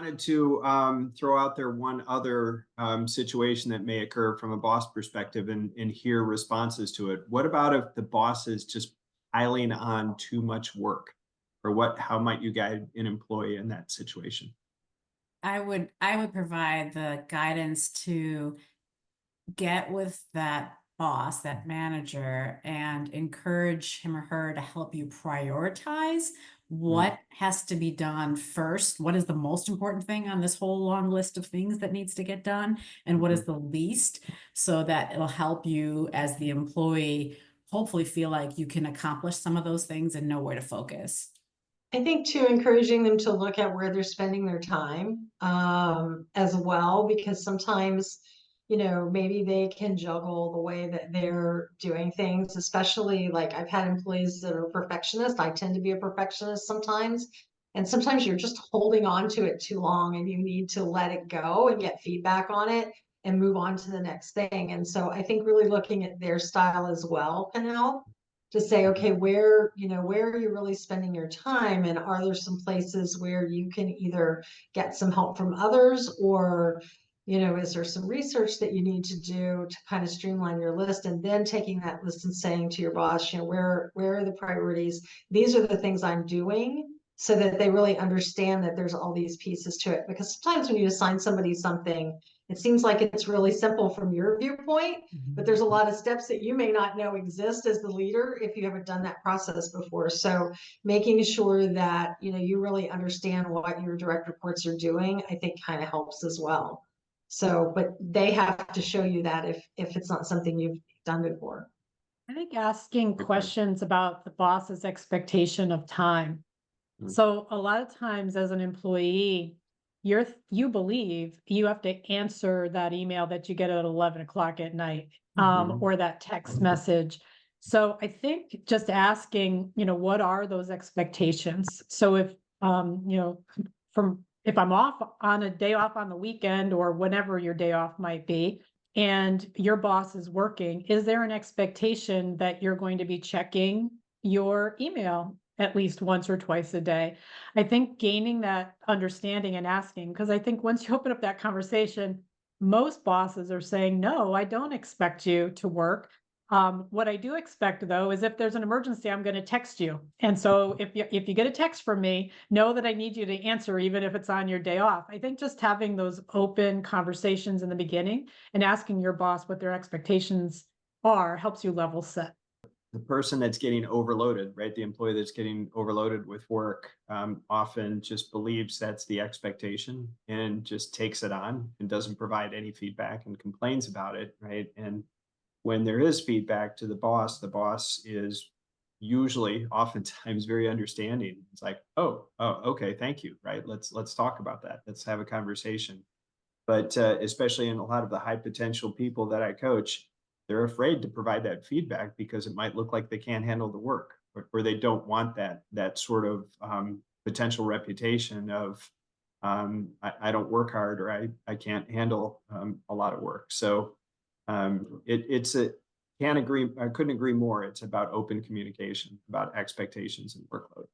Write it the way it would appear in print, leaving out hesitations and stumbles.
wanted to throw out there one other situation that may occur from a boss perspective and hear responses to it. What about if the boss is just piling on too much work? Or how might you guide an employee in that situation? I would provide the guidance to get with that boss, that manager, and encourage him or her to help you prioritize Mm, what has to be done first. What is the most important thing on this whole long list of things that needs to get done? And what mhm. is the least, so that it'll help you as the employee hopefully feel like you can accomplish some of those things and know where to focus. I think too, encouraging them to look at where they're spending their time as well, because sometimes, maybe they can juggle the way that they're doing things, especially like I've had employees that are perfectionists. I tend to be a perfectionist sometimes. And sometimes you're just holding on to it too long and you need to let it go and get feedback on it and move on to the next thing. And so I think really looking at their style as well can help to say, okay, where are you really spending your time? And are there some places where you can either get some help from others, or, is there some research that you need to do to kind of streamline your list? And then taking that list and saying to your boss, where are the priorities? These are the things I'm doing, so that they really understand that there's all these pieces to it. Because sometimes when you assign somebody something, it seems like it's really simple from your viewpoint, but there's a lot of steps that you may not know exist as the leader if you haven't done that process before. So making sure that, you really understand what your direct reports are doing, I think kind of helps as well. So, but they have to show you that if it's not something you've done before. I think asking Good point. questions about the boss's expectation of time. Mm, So a lot of times as an employee, you believe you have to answer that email that you get at 11 o'clock at night, mhm. or that text message. So I think just asking, what are those expectations? So if I'm off on a day off on the weekend or whenever your day off might be, and your boss is working, is there an expectation that you're going to be checking your email at least once or twice a day? I think gaining that understanding and asking, because I think once you open up that conversation, most bosses are saying, no, I don't expect you to work. What I do expect though is if there's an emergency, I'm going to text you. And so if you get a text from me, know that I need you to answer, even if it's on your day off. I think just having those open conversations in the beginning and asking your boss what their expectations are helps you level set. The person that's getting overloaded, right? The employee that's getting overloaded with work often just believes that's the expectation and just takes it on and doesn't provide any feedback and complains about it, right? And when there is feedback to the boss is usually oftentimes very understanding. It's like, oh, okay, thank you, right? Let's talk about that. Let's have a conversation. But especially in a lot of the high potential people that I coach, they're afraid to provide that feedback because it might look like they can't handle the work, or they don't want that sort of potential reputation of I don't work hard, or I can't handle a lot of work. So it's a can't agree. I couldn't agree more. It's about open communication about expectations and workload.